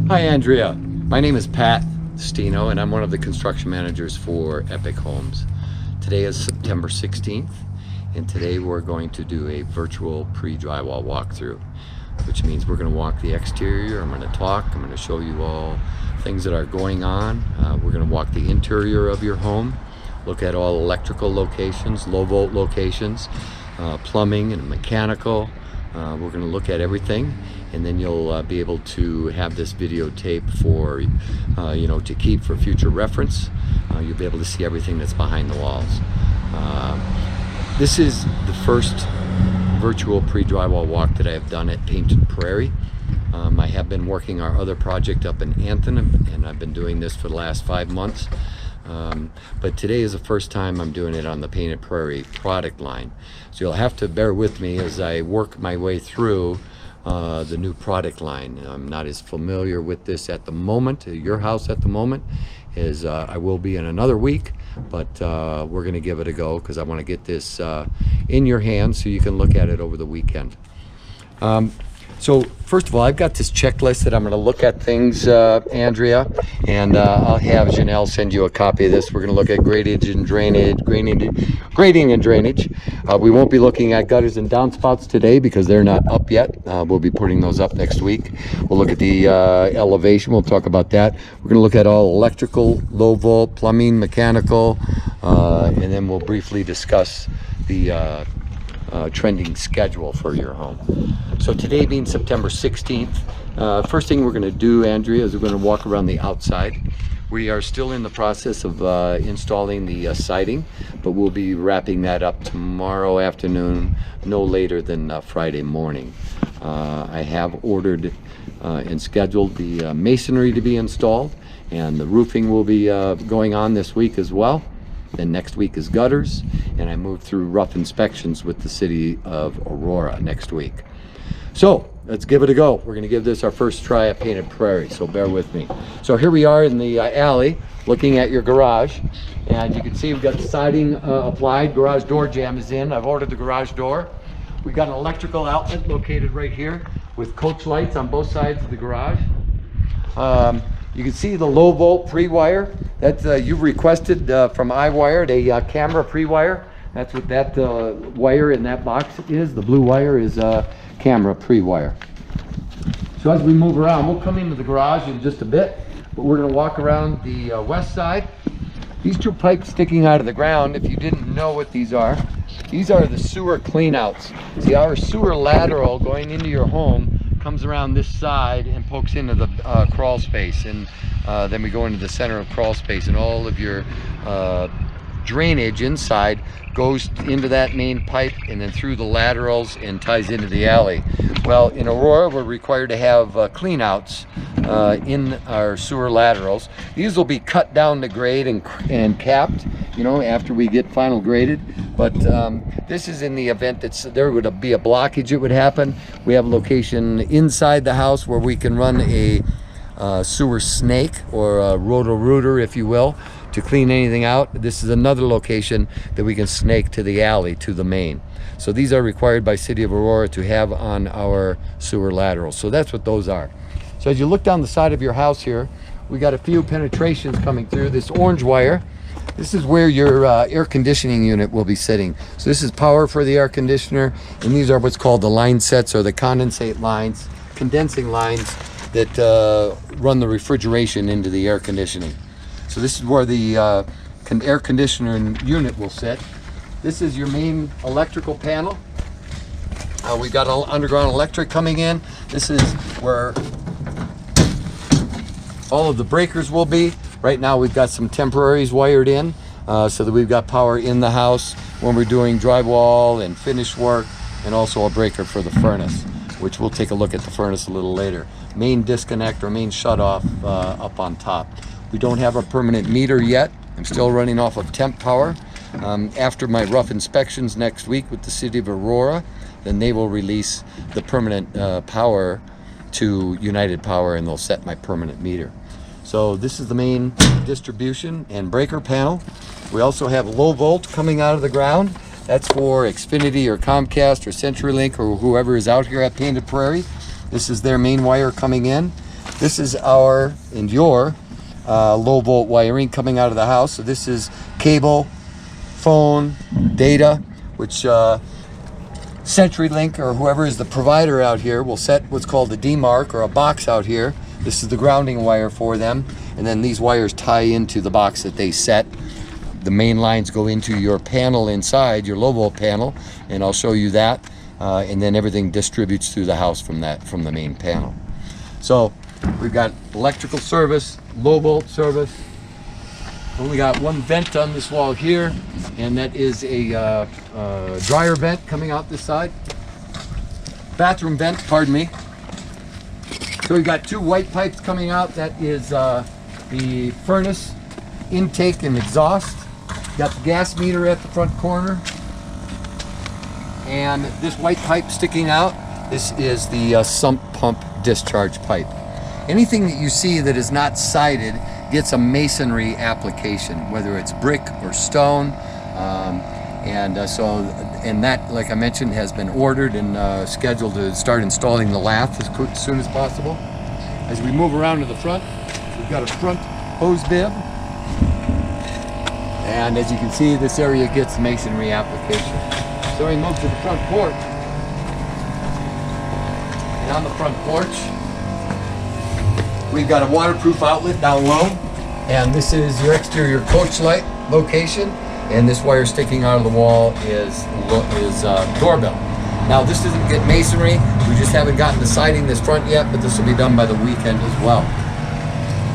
Hi Andrea, my name is Pat Stino and I'm one of the construction managers for Epic Homes. Today is September 16th and today we're going to do a virtual pre-drywall walkthrough, which means we're going to walk the exterior, I'm going to talk, I'm going to show you all things that are going on. We're going to walk the interior of your home, look at all electrical locations, low volt locations, plumbing and mechanical. We're going to look at everything, and then you'll be able to have this videotape for, to keep for future reference. You'll be able to see everything that's behind the walls. This is the first virtual pre-drywall walk that I have done at Prairie. I have been working our other project up in Anthony, and I've been doing this for the last 5 months. But today is the first time I'm doing it on the Painted Prairie product line. So you'll have to bear with me as I work my way through the new product line. I'm not as familiar with this at the moment, your house at the moment, as I will be in another week, but we're going to give it a go because I want to get this in your hands so you can look at it over the weekend. So first of all, I've got this checklist that I'm going to look at things, Andrea, and I'll have Janelle send you a copy of this. We're going to look at grading and drainage. We won't be looking at gutters and downspouts today because they're not up yet. We'll be putting those up next week. We'll look at the elevation. We'll talk about that. We're going to look at all electrical, low volt, plumbing, mechanical, and then we'll briefly discuss the trending schedule for your home. So today being September 16th, first thing we're going to do, Andrea, is we're going to walk around the outside. We are still in the process of installing the siding, but we'll be wrapping that up tomorrow afternoon, no later than Friday morning. I have ordered and scheduled the masonry to be installed, and the roofing will be going on this week as well. Then next week is gutters, and I moved through rough inspections with the city of Aurora next week. So let's give it a go. We're going to give this our first try at Painted Prairie, so bear with me. So here we are in the alley looking at your garage, and you can see we've got the siding applied. Garage door jamb is in. I've ordered the garage door. We've got an electrical outlet located right here with coach lights on both sides of the garage. You can see the low volt pre-wire that you've requested from iWired, a camera pre-wire. That's what that wire in that box is. The blue wire is camera pre-wire. So as we move around, we'll come into the garage in just a bit, but we're going to walk around the west side. These two pipes sticking out of the ground, if you didn't know what these are the sewer cleanouts. See, our sewer lateral going into your home comes around this side and pokes into the crawl space, and then we go into the center of crawl space, and all of your drainage inside goes into that main pipe and then through the laterals and ties into the alley. Well, in Aurora, we're required to have cleanouts in our sewer laterals. These will be cut down to grade and capped, after we get final graded. But this is in the event that there would be a blockage that would happen. We have a location inside the house where we can run a sewer snake, or a roto-rooter, if you will, to clean anything out. This is another location that we can snake to the alley, to the main. So these are required by City of Aurora to have on our sewer laterals. So that's what those are. So as you look down the side of your house here, we got a few penetrations coming through. This orange wire, this is where your air conditioning unit will be sitting. So this is power for the air conditioner, and these are what's called the line sets, or the condensing lines that run the refrigeration into the air conditioning. So this is where the air conditioner unit will sit. This is your main electrical panel. We've got underground electric coming in. This is where all of the breakers will be. Right now we've got some temporaries wired in so that we've got power in the house when we're doing drywall and finish work, and also a breaker for the furnace, which we'll take a look at the furnace a little later. Main disconnect or main shut off up on top. We don't have a permanent meter yet. I'm still running off of temp power. After my rough inspections next week with the City of Aurora, then they will release the permanent power to United Power, and they'll set my permanent meter. So this is the main distribution and breaker panel. We also have low volt coming out of the ground. That's for Xfinity or Comcast or CenturyLink or whoever is out here at Painted Prairie. This is their main wire coming in. This is our and your low volt wiring coming out of the house. So this is cable, phone, data, which CenturyLink or whoever is the provider out here will set what's called a demarc or a box out here. This is the grounding wire for them, and then these wires tie into the box that they set. The main lines go into your panel inside, your low volt panel, and I'll show you that. And then everything distributes through the house from the main panel. So we've got electrical service, low volt service. Only got one vent on this wall here, and that is a dryer vent coming out this side. Bathroom vent, pardon me. So we've got two white pipes coming out. That is the furnace intake and exhaust. Got the gas meter at the front corner. And this white pipe sticking out, this is the sump pump discharge pipe. Anything that you see that is not sided gets a masonry application, whether it's brick or stone. And that, like I mentioned, has been ordered and scheduled to start installing the lath as soon as possible. As we move around to the front, we've got a front hose bib. And as you can see, this area gets masonry application. So we move to the front porch. And on the front porch, we've got a waterproof outlet down low. And this is your exterior coach light location. And this wire sticking out of the wall is doorbell. Now this doesn't get masonry. We just haven't gotten the siding this front yet, but this will be done by the weekend as well.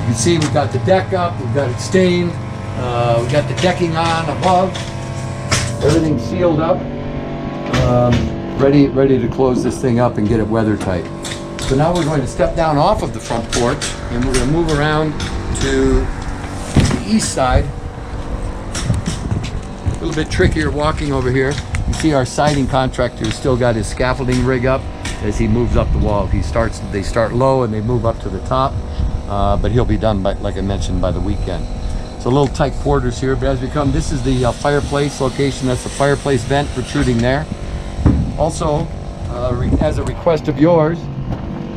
You can see we've got the deck up, we've got it stained, we've got the decking on above. Everything's sealed up, ready to close this thing up and get it weather tight. So now we're going to step down off of the front porch and we're going to move around to the east side. A little bit trickier walking over here. You see our siding contractor has still got his scaffolding rig up as he moves up the wall. They start low and they move up to the top, but he'll be done by, like I mentioned, by the weekend. So a little tight quarters here, but as we come, this is the fireplace location. That's the fireplace vent protruding there. Also, as a request of yours,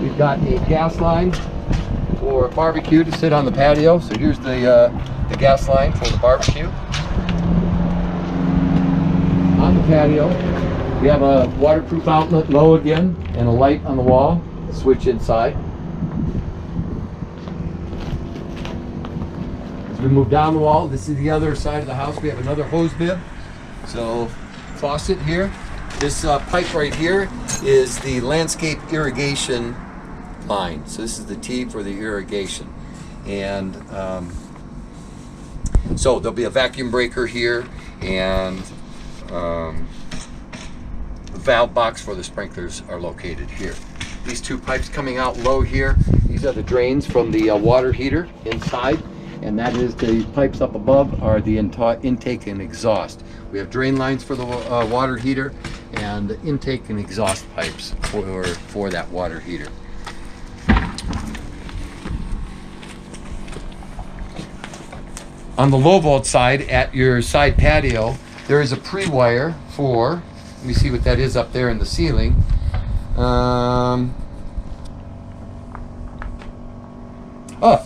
we've got a gas line for barbecue to sit on the patio. So here's the gas line for the barbecue. On the patio, we have a waterproof outlet low again and a light on the wall, switch inside. As we move down the wall, this is the other side of the house. We have another hose bib. So faucet here. This pipe right here is the landscape irrigation line. So this is the T for the irrigation. And so there'll be a vacuum breaker here and the valve box for the sprinklers are located here. These two pipes coming out low here, these are the drains from the water heater inside, and that is the pipes up above are the intake and exhaust. We have drain lines for the water heater and intake and exhaust pipes for that water heater. On the low volt side, at your side patio, there is a pre-wire for, let me see what that is up there in the ceiling.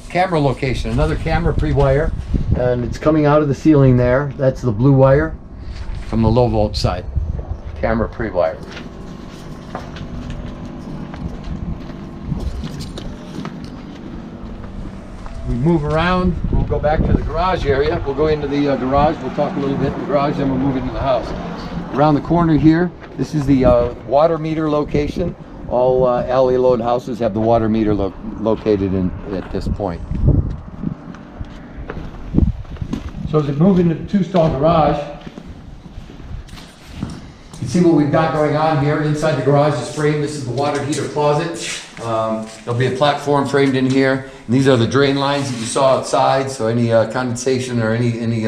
Camera location, another camera pre-wire, and it's coming out of the ceiling there. That's the blue wire from the low volt side, camera pre-wire. We move around, we'll go back to the garage area. We'll go into the garage, we'll talk a little bit in the garage, then we'll move into the house. Around the corner here, this is the water meter location. All alley load houses have the water meter located at this point. So as we move into the two-stall garage, you can see what we've got going on here. Inside the garage is framed. This is the water heater closet. There'll be a platform framed in here. And these are the drain lines that you saw outside. So any condensation or any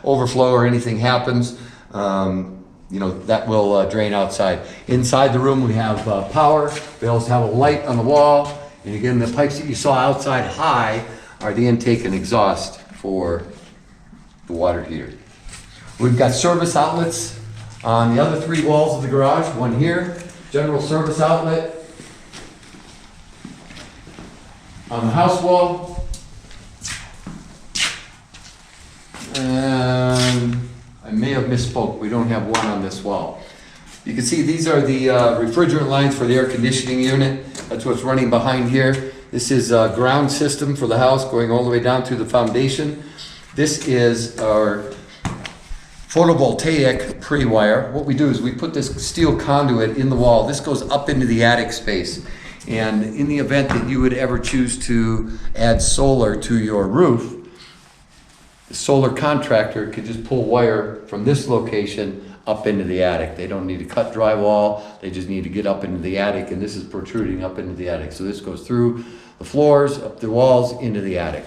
overflow or anything happens, that will drain outside. Inside the room we have power. We also have a light on the wall. And again, the pipes that you saw outside high are the intake and exhaust for the water heater. We've got service outlets on the other three walls of the garage. One here, general service outlet. On the house wall, and I may have misspoke, we don't have one on this wall. You can see these are the refrigerant lines for the air conditioning unit. That's what's running behind here. This is a ground system for the house going all the way down to the foundation. This is our photovoltaic pre-wire. What we do is we put this steel conduit in the wall. This goes up into the attic space. And in the event that you would ever choose to add solar to your roof, the solar contractor could just pull wire from this location up into the attic. They don't need to cut drywall, they just need to get up into the attic, and this is protruding up into the attic. So this goes through the floors, up the walls, into the attic.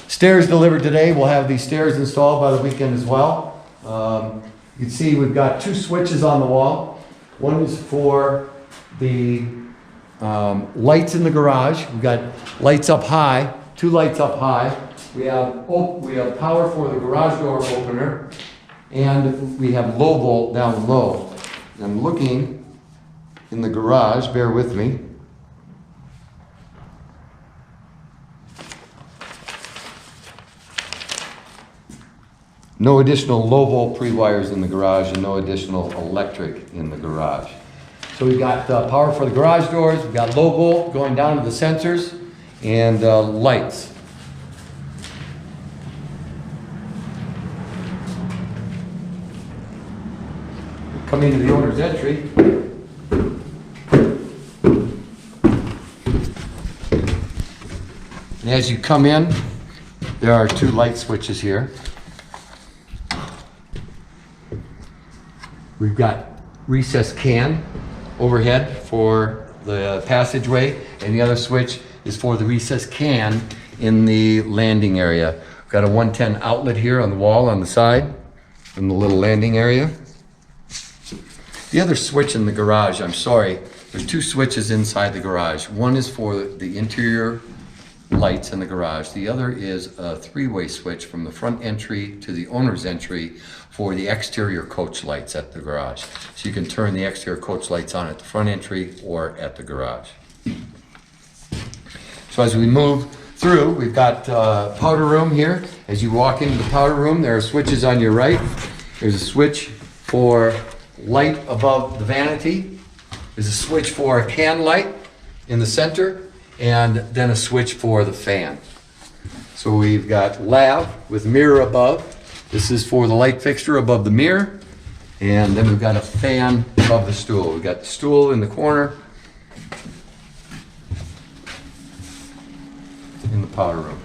Stairs delivered today. We'll have these stairs installed by the weekend as well. You can see we've got 2 switches on the wall. One is for the lights in the garage. We've got lights up high, 2 lights up high. We have power for the garage door opener, and we have low volt down low. I'm looking in the garage, bear with me. No additional low volt pre-wires in the garage and no additional electric in the garage. So we've got power for the garage doors, we've got low volt going down to the sensors, and lights. Coming to the owner's entry. And as you come in, there are 2 light switches here. We've got recessed can overhead for the passageway, and the other switch is for the recessed can in the landing area. We've got a 110 outlet here on the wall on the side in the little landing area. The other switch in the garage, I'm sorry, there's 2 switches inside the garage. One is for the interior lights in the garage. The other is a 3-way switch from the front entry to the owner's entry for the exterior coach lights at the garage. So you can turn the exterior coach lights on at the front entry or at the garage. So as we move through, we've got powder room here. As you walk into the powder room, there are switches on your right. There's a switch for light above the vanity. There's a switch for a can light in the center, and then a switch for the fan. So we've got lav with mirror above. This is for the light fixture above the mirror. And then we've got a fan above the stool. We've got the stool in the corner in the powder room.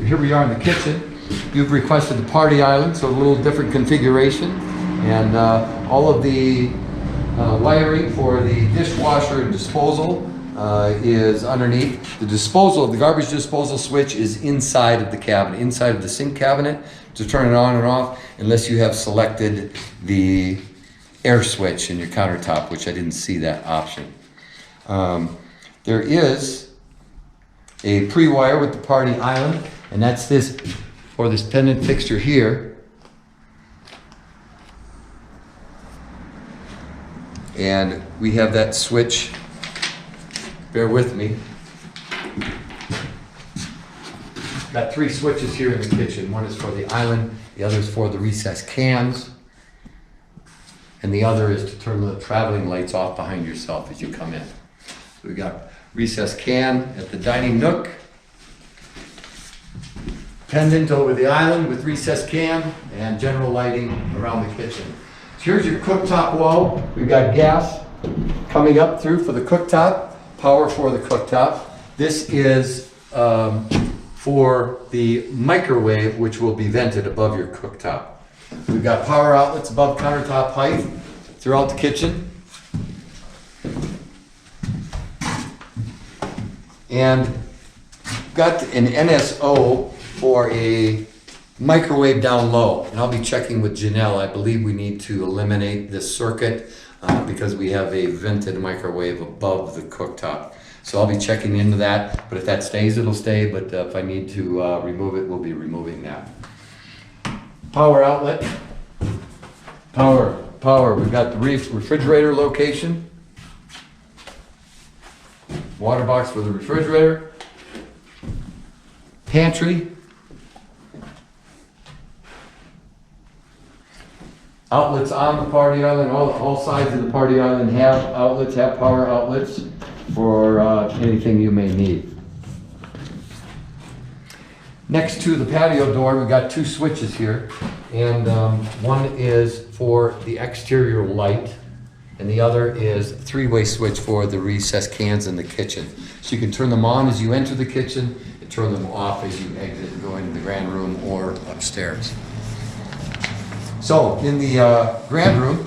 Here we are in the kitchen. You've requested the party island, so a little different configuration. And all of the wiring for the dishwasher and disposal is underneath. The garbage disposal switch is inside of the cabinet, inside of the sink cabinet to turn it on and off, unless you have selected the air switch in your countertop, which I didn't see that option. There is a pre-wire with the party island, and that's this for this pendant fixture here. And we have that switch, bear with me. Got 3 switches here in the kitchen. One is for the island, the other is for the recessed cans, and the other is to turn the traveling lights off behind yourself as you come in. So we got recessed can at the dining nook, pendant over the island with recessed can, and general lighting around the kitchen. So here's your cooktop wall. We've got gas coming up through for the cooktop, power for the cooktop. This is for the microwave, which will be vented above your cooktop. We've got power outlets above countertop height throughout the kitchen. And got an NSO for a microwave down low. And I'll be checking with Janelle. I believe we need to eliminate this circuit because we have a vented microwave above the cooktop. So I'll be checking into that, but if that stays, it'll stay, but if I need to remove it, we'll be removing that. Power outlet. Power. We've got the refrigerator location. water box for the refrigerator, pantry, outlets on the party island. All sides of the party island have outlets, have power outlets for anything you may need. Next to the patio door, we've got two switches here, and one is for the exterior light, and the other is a three-way switch for the recessed cans in the kitchen. So you can turn them on as you enter the kitchen and turn them off as you exit and go into the grand room or upstairs. So in the grand room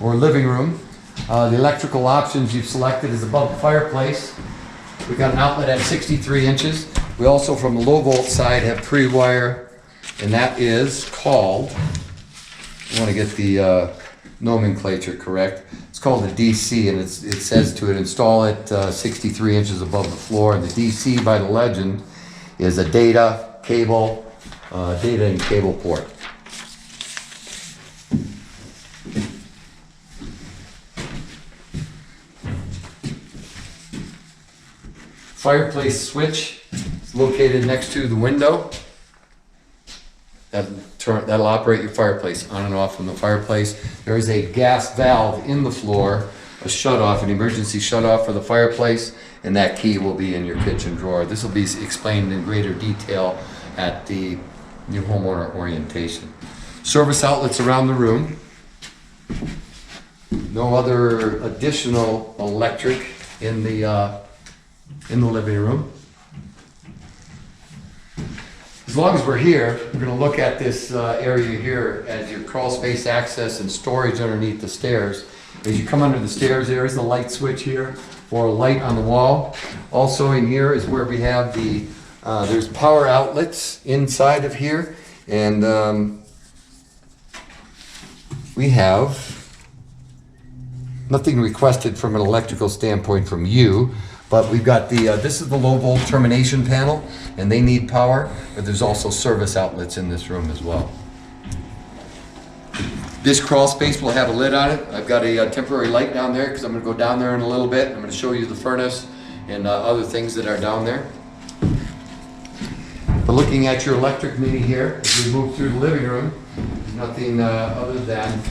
or living room, the electrical options you've selected is above the fireplace. We've got an outlet at 63 inches. We also, from the low volt side, have pre-wire, and that is called, I want to get the nomenclature correct, it's called a DC, and it says to it, install it 63 inches above the floor. And the DC, by the legend, is a data and cable port. Fireplace switch is located next to the window. That'll operate your fireplace on and off from the fireplace. There is a gas valve in the floor, a shut-off, an emergency shut-off for the fireplace, and that key will be in your kitchen drawer. This will be explained in greater detail at the new homeowner orientation. Service outlets around the room. No other additional electric in the living room. As long as we're here, we're going to look at this area here as your crawl space access and storage underneath the stairs. As you come under the stairs, there is a light switch here for a light on the wall. Also in here is where we have the, there's power outlets inside of here, and we have nothing requested from an electrical standpoint from you. But we've got the, this is the low volt termination panel, and they need power, but there's also service outlets in this room as well. This crawl space will have a lid on it. I've got a temporary light down there because I'm going to go down there in a little bit. I'm going to show you the furnace and other things that are down there. But looking at your electric meter here, as we move through the living room, nothing other than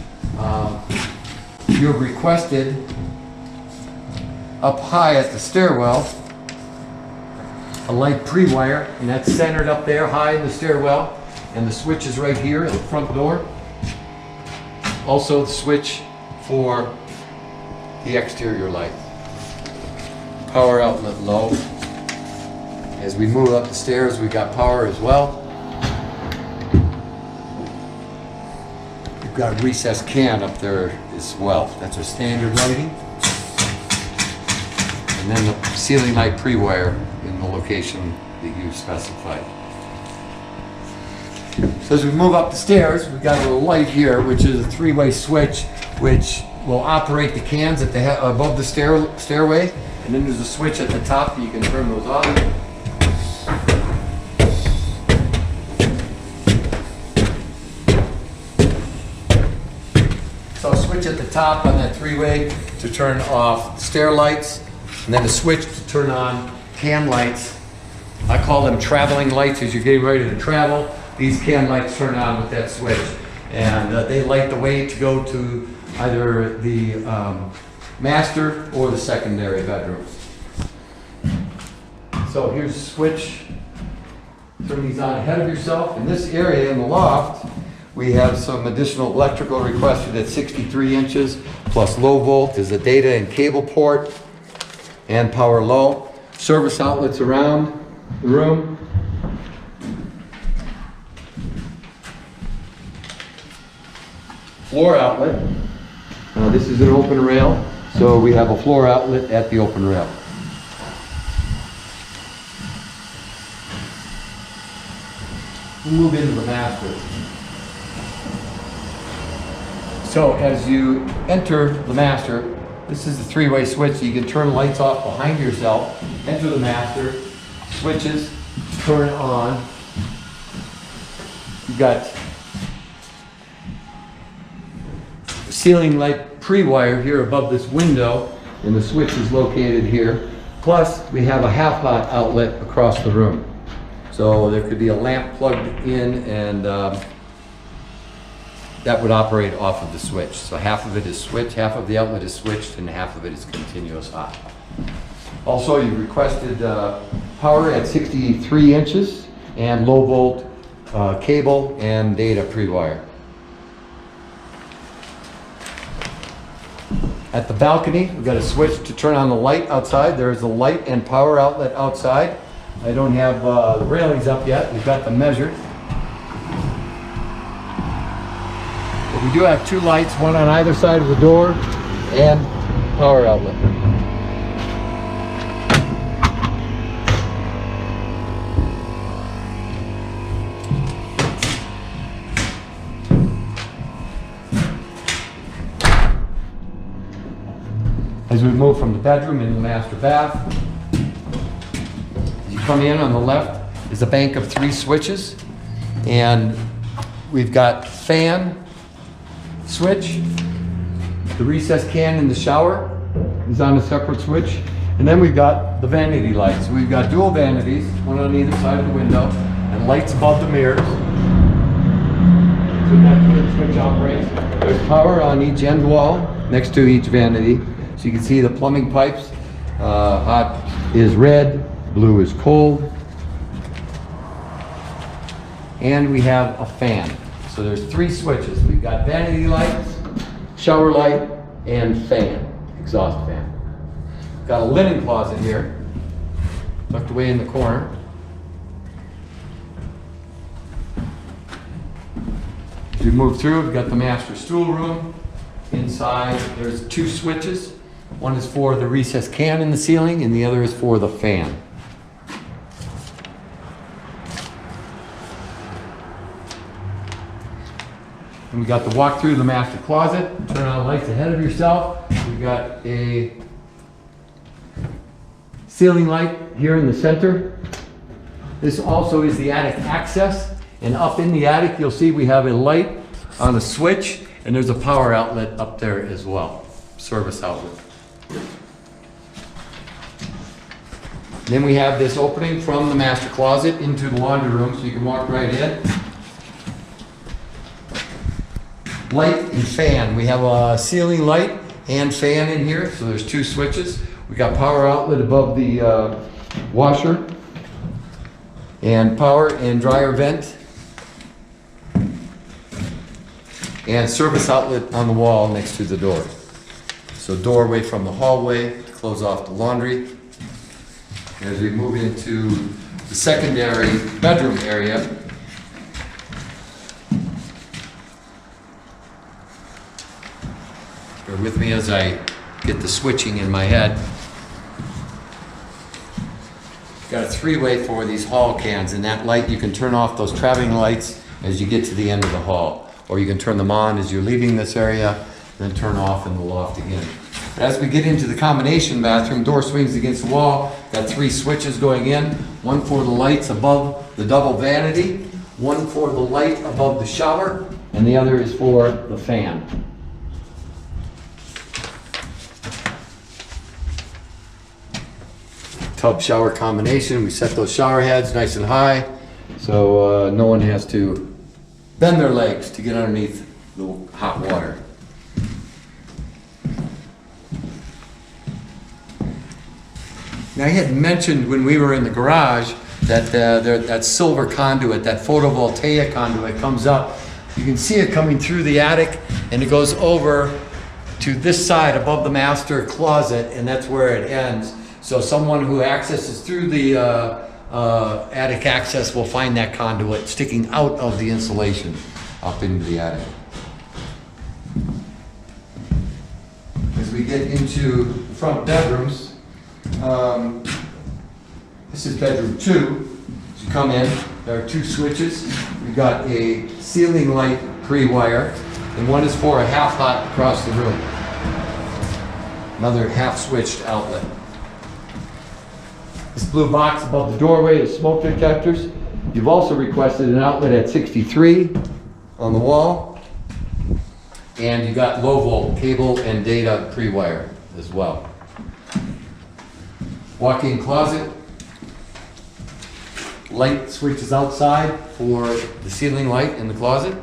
you have requested up high at the stairwell a light pre-wire, and that's centered up there high in the stairwell, and the switch is right here at the front door. Also the switch for the exterior light. Power outlet low. As we move up the stairs, we've got power as well. We've got a recessed can up there as well. That's our standard lighting. And then the ceiling light pre-wire in the location that you specified. So as we move up the stairs, we've got a little light here, which is a three-way switch, which will operate the cans at the above the stairway. And then there's a switch at the top that you can turn those on. So a switch at the top on that three-way to turn off stair lights, and then a switch to turn on can lights. I call them traveling lights. As you're getting ready to travel, these can lights turn on with that switch, and they light the way to go to either the master or the secondary bedroom. So here's a switch. Turn these on ahead of yourself. In this area in the loft, we have some additional electrical requested at 63 inches, plus low volt is a data and cable port, and power low. Service outlets around the room. Floor outlet. This is an open rail, so we have a floor outlet at the open rail. We'll move into the master. So as you enter the master, this is the three-way switch, so you can turn lights off behind yourself, enter the master, switches, turn on. You've got ceiling light pre-wire here above this window, and the switch is located here Plus, we have a half hot outlet across the room. So there could be a lamp plugged in, and that would operate off of the switch. So half of it is switched, half of the outlet is switched, and half of it is continuous hot. Also, you requested power at 63 inches and low volt cable and data pre-wire. At the balcony, we've got a switch to turn on the light outside. There is a light and power outlet outside. I don't have the railings up yet. We've got them measured. But we do have two lights, one on either side of the door and power outlet. As we move from the bedroom into the master bath, as you come in on the left is a bank of 3 switches, and we've got fan switch, the recessed can in the shower is on a separate switch, and then we've got the vanity lights. We've got dual vanities, one on either side of the window, and lights above the mirrors. So that switch operates. There's power on each end wall next to each vanity. So you can see the plumbing pipes. Hot is red, blue is cold. And we have a fan. So there's 3 switches. We've got vanity lights, shower light, and fan, exhaust fan. Got a linen closet here, tucked away in the corner. As we move through, we've got the master stool room. Inside, there's 2 switches. One is for the recessed can in the ceiling, and the other is for the fan. And we got the walk through the master closet. Turn on the lights ahead of yourself. We've got a ceiling light here in the center. This also is the attic access. And up in the attic, you'll see we have a light on a switch, and there's a power outlet up there as well, service outlet. Then we have this opening from the master closet into the laundry room, so you can walk right in. Light and fan. We have a ceiling light and fan in here, so there's 2 switches. We got power outlet above the washer, and power and dryer vent, and service outlet on the wall next to the door. So doorway from the hallway to close off the laundry. As we move into the secondary bedroom area, bear with me as I get the switching in my head. Got a 3-way for these hall cans, and that light, you can turn off those traveling lights as you get to the end of the hall, or you can turn them on as you're leaving this area, then turn off in the loft again. As we get into the combination bathroom, door swings against the wall, got 3 switches going in, one for the lights above the double vanity, one for the light above the shower, and the other is for the fan. Tub shower combination, we set those shower heads nice and high, so no one has to bend their legs to get underneath the hot water. Now, I had mentioned when we were in the garage that that silver conduit, that photovoltaic conduit comes up. You can see it coming through the attic, and it goes over to this side above the master closet, and that's where it ends. So someone who accesses through the attic access will find that conduit sticking out of the insulation up into the attic. As we get into the front bedrooms, this is bedroom 2. As you come in, there are 2 switches. We've got a ceiling light pre-wire, and one is for a half hot across the room. Another half switched outlet. This blue box above the doorway is smoke detectors. You've also requested an outlet at 63 on the wall, and you got low volt cable and data pre-wire as well. Walk-in closet. Light switches outside for the ceiling light in the closet.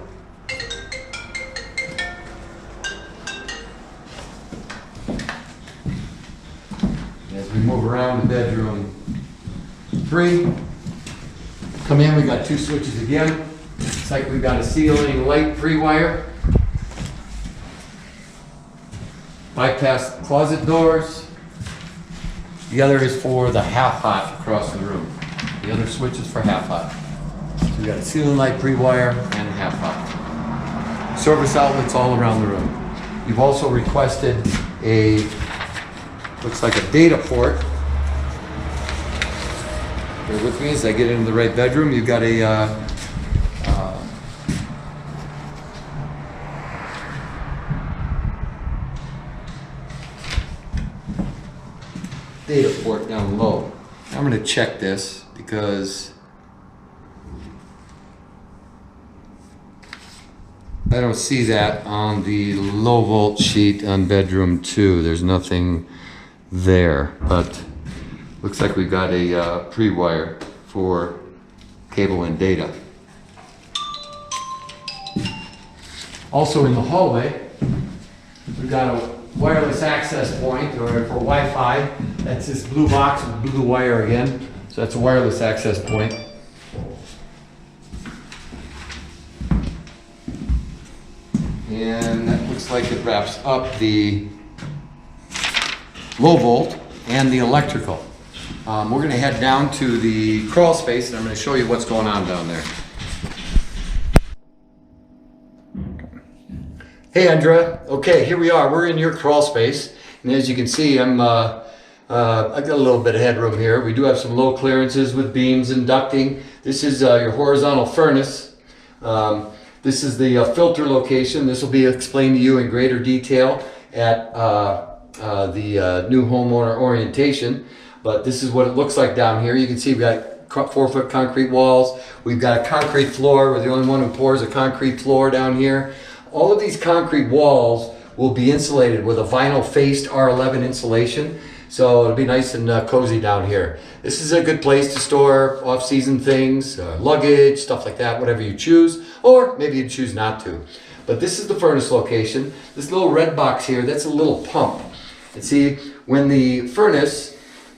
As we move around to bedroom 3, come in, we got 2 switches again. It's like we've got a ceiling light pre-wire. Bypass closet doors. The other is for the half-hot across the room. The other switch is for half-hot. So we got a ceiling light pre-wire and half-hot. Service outlets all around the room. You've also requested a, looks like a data port. Bear with me as I get into the right bedroom. You've got a data port down low. I'm going to check this because I don't see that on the low volt sheet on bedroom 2. There's nothing there, but looks like we've got a pre-wire for cable and data. Also in the hallway, we've got a wireless access point, or for Wi-Fi. That's this blue box with blue wire again. So that's a wireless access point. And that looks like it wraps up the low volt and the electrical. We're going to head down to the crawl space and I'm going to show you what's going on down there. Hey Andrea, okay, here we are. We're in your crawl space, and as you can see, I got a little bit of headroom here. We do have some low clearances with beams and ducting. This is your horizontal furnace. This is the filter location. This will be explained to you in greater detail at the new homeowner orientation. But this is what it looks like down here. You can see we've got 4-foot concrete walls. We've got a concrete floor. We're the only one who pours a concrete floor down here. All of these concrete walls will be insulated with a vinyl faced R11 insulation. So it'll be nice and cozy down here. This is a good place to store off-season things, luggage, stuff like that, whatever you choose, or maybe you choose not to. But this is the furnace location. This little red box here, that's a little pump. And see, when the furnace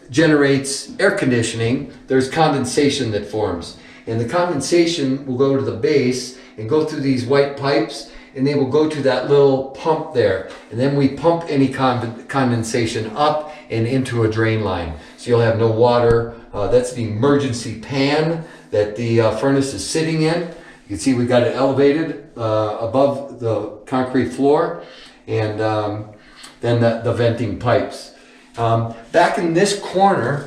generates air conditioning, there's condensation that forms. And the condensation will go to the base and go through these white pipes, and they will go to that little pump there. And then we pump any condensation up and into a drain line. So you'll have no water. That's the emergency pan that the furnace is sitting in. You can see we've got it elevated above the concrete floor, and then the venting pipes. Back in this corner,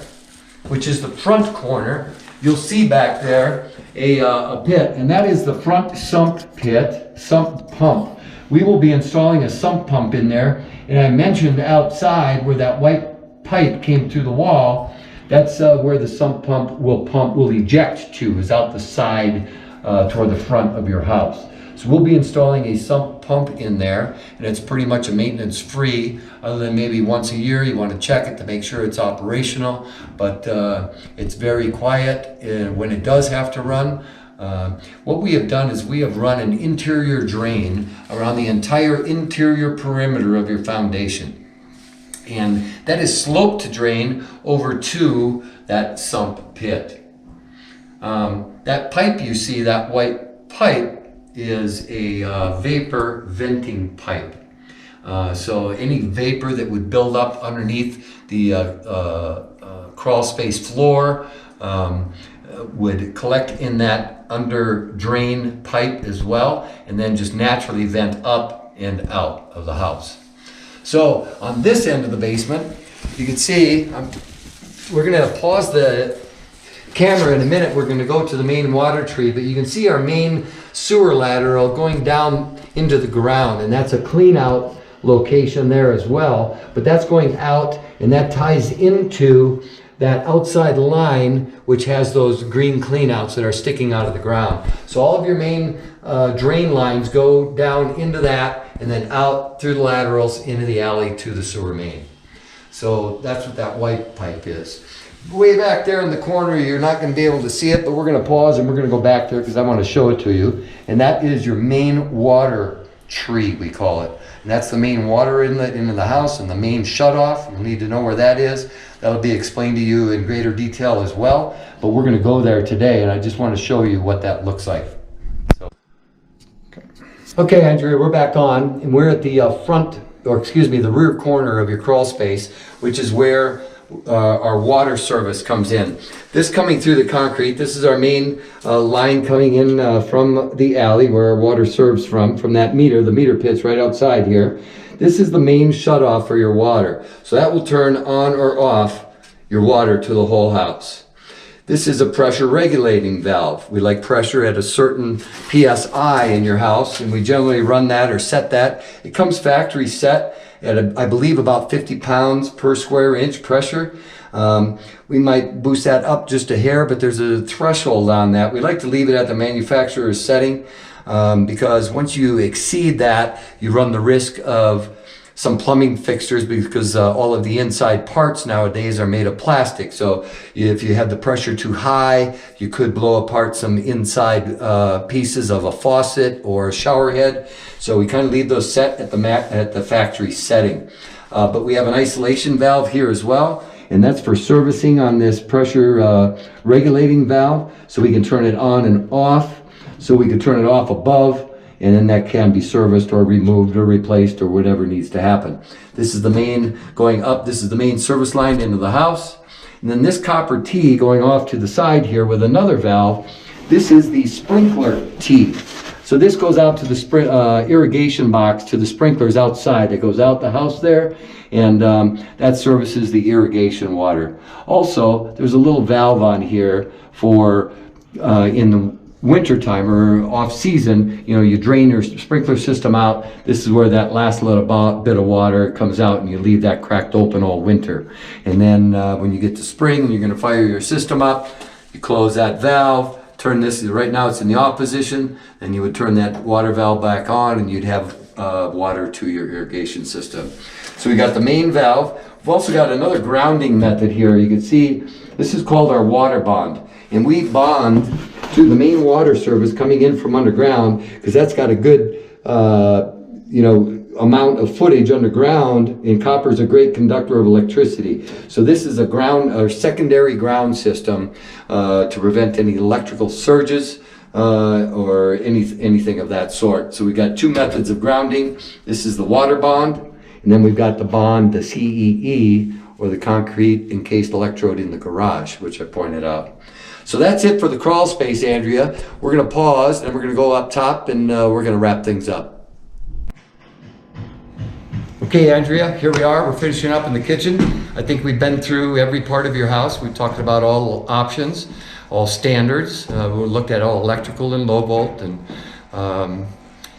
which is the front corner, you'll see back there a pit, and that is the front sump pump. We will be installing a sump pump in there, and I mentioned outside where that white pipe came through the wall, that's where the sump pump will eject to, is out the side toward the front of your house. So we'll be installing a sump pump in there, and it's pretty much a maintenance free, other than maybe once a year you want to check it to make sure it's operational, but it's very quiet when it does have to run. What we have done is we have run an interior drain around the entire interior perimeter of your foundation. And that is sloped to drain over to that sump pit. That pipe you see, that white pipe, is a vapor venting pipe. So any vapor that would build up underneath the crawl space floor would collect in that under drain pipe as well, and then just naturally vent up and out of the house. So on this end of the basement, you can see, we're going to pause the camera in a minute. We're going to go to the main water tree, but you can see our main sewer lateral going down into the ground, and that's a clean out location there as well. But that's going out, and that ties into that outside line, which has those green cleanouts that are sticking out of the ground. So all of your main drain lines go down into that, and then out through the laterals into the alley to the sewer main. So that's what that white pipe is. Way back there in the corner, you're not going to be able to see it, but we're going to pause and we're going to go back there because I want to show it to you. And that is your main water tree, we call it. And that's the main water inlet into the house and the main shutoff. You'll need to know where that is. That'll be explained to you in greater detail as well. But we're going to go there today, and I just want to show you what that looks like. Okay, Andrea, we're back on, and we're at the the rear corner of your crawl space, which is where our water service comes in. This coming through the concrete, this is our main line coming in from the alley where our water serves from that meter, the meter pit's right outside here. This is the main shutoff for your water. So that will turn on or off your water to the whole house. This is a pressure regulating valve. We like pressure at a certain PSI in your house, and we generally run that or set that. It comes factory set at, I believe, about 50 pounds per square inch pressure. We might boost that up just a hair, but there's a threshold on that. We like to leave it at the manufacturer's setting because once you exceed that, you run the risk of some plumbing fixtures because all of the inside parts nowadays are made of plastic. So if you have the pressure too high, you could blow apart some inside pieces of a faucet or a shower head. So we kind of leave those set at the factory setting. But we have an isolation valve here as well, and that's for servicing on this pressure regulating valve. So we can turn it on and off. So we can turn it off above, and then that can be serviced or removed or replaced or whatever needs to happen. This is the main going up. This is the main service line into the house. And then this copper T going off to the side here with another valve, this is the sprinkler T. So this goes out to the irrigation box to the sprinklers outside. It goes out the house there, and that services the irrigation water. Also, there's a little valve on here for in the winter time or off season, you drain your sprinkler system out. This is where that last little bit of water comes out, and you leave that cracked open all winter. And then when you get to spring and you're going to fire your system up, you close that valve, turn this, right now it's in the off position, then you would turn that water valve back on and you'd have water to your irrigation system. So we got the main valve. We've also got another grounding method here. You can see this is called our water bond. And we bond to the main water service coming in from underground because that's got a good, amount of footage underground, and copper is a great conductor of electricity. So this is a ground or secondary ground system to prevent any electrical surges or anything of that sort. So we got two methods of grounding. This is the water bond, and then we've got the bond, the CEE, or the concrete encased electrode in the garage, which I pointed out. So that's it for the crawl space, Andrea. We're going to pause and we're going to go up top and we're going to wrap things up. Okay, Andrea, here we are. We're finishing up in the kitchen. I think we've been through every part of your house. We've talked about all options, all standards. We looked at all electrical and low volt and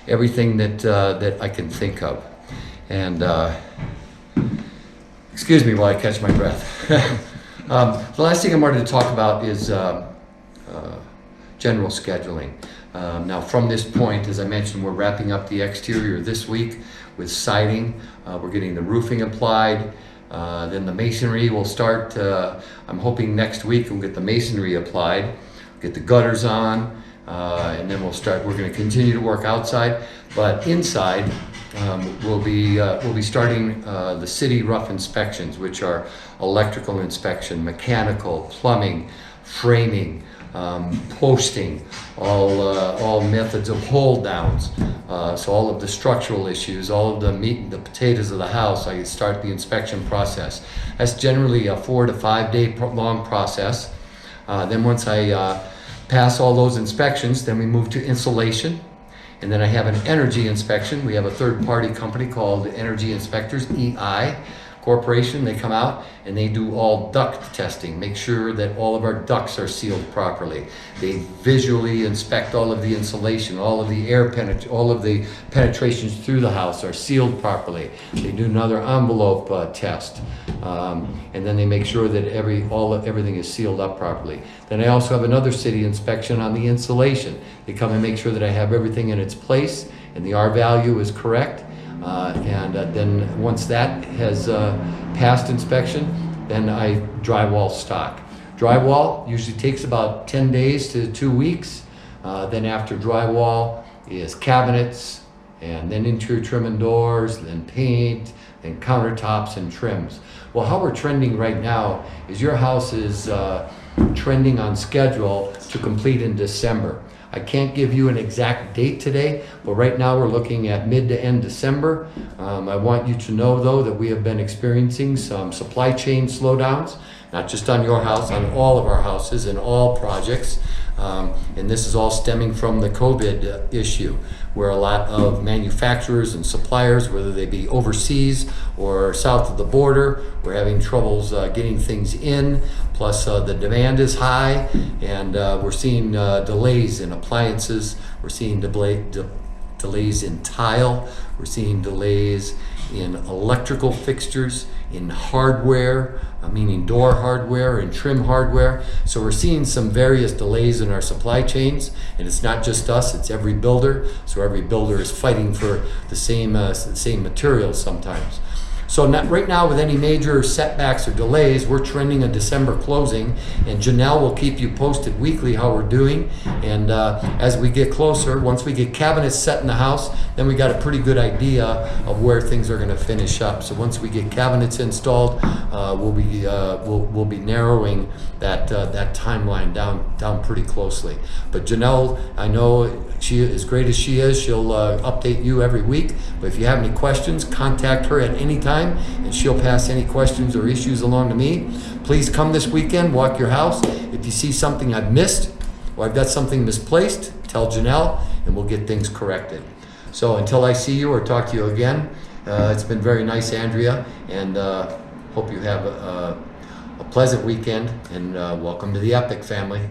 everything that I can think of. And excuse me while I catch my breath. The last thing I wanted to talk about is general scheduling. Now from this point, as I mentioned, we're wrapping up the exterior this week with siding. We're getting the roofing applied. Then the masonry will start, I'm hoping next week we'll get the masonry applied, get the gutters on, and then we're going to continue to work outside, but inside we'll be starting the city rough inspections, which are electrical inspection, mechanical, plumbing, framing, posting, all methods of hold downs. So all of the structural issues, all of the meat and the potatoes of the house, I start the inspection process. That's generally a 4 to 5 day long process. Then once I pass all those inspections, then we move to insulation. And then I have an energy inspection. We have a third-party company called Energy Inspectors, EI Corporation. They come out and they do all duct testing, make sure that all of our ducts are sealed properly. They visually inspect all of the insulation, all of the all of the penetrations through the house are sealed properly. They do another envelope test, and then they make sure that everything is sealed up properly. Then I also have another city inspection on the insulation. They come and make sure that I have everything in its place and the R value is correct. Then once that has passed inspection, then I drywall stock. Drywall usually takes about 10 days to 2 weeks. Then after drywall is cabinets, and then interior trim and doors, then paint, then countertops and trims. Well, how we're trending right now is your house is trending on schedule to complete in December. I can't give you an exact date today, but right now we're looking at mid to end December. I want you to know though that we have been experiencing some supply chain slowdowns, not just on your house, on all of our houses and all projects. And this is all stemming from the COVID issue, where a lot of manufacturers and suppliers, whether they be overseas or south of the border, we're having troubles getting things in. Plus the demand is high, and we're seeing delays in appliances. We're seeing delays in tile. We're seeing delays in electrical fixtures, in hardware, meaning door hardware and trim hardware. So we're seeing some various delays in our supply chains, and it's not just us, it's every builder. So every builder is fighting for the same materials sometimes. So right now, with any major setbacks or delays, we're trending a December closing, and Janelle will keep you posted weekly how we're doing. And as we get closer, once we get cabinets set in the house, then we got a pretty good idea of where things are going to finish up. So once we get cabinets installed, we'll be narrowing that timeline down pretty closely. But Janelle, I know she, as great as she is, she'll update you every week. But if you have any questions, contact her at any time, and she'll pass any questions or issues along to me. Please come this weekend, walk your house. If you see something I've missed or I've got something misplaced, tell Janelle and we'll get things corrected. So until I see you or talk to you again, it's been very nice, Andrea, and hope you have a pleasant weekend, and welcome to the Epic family.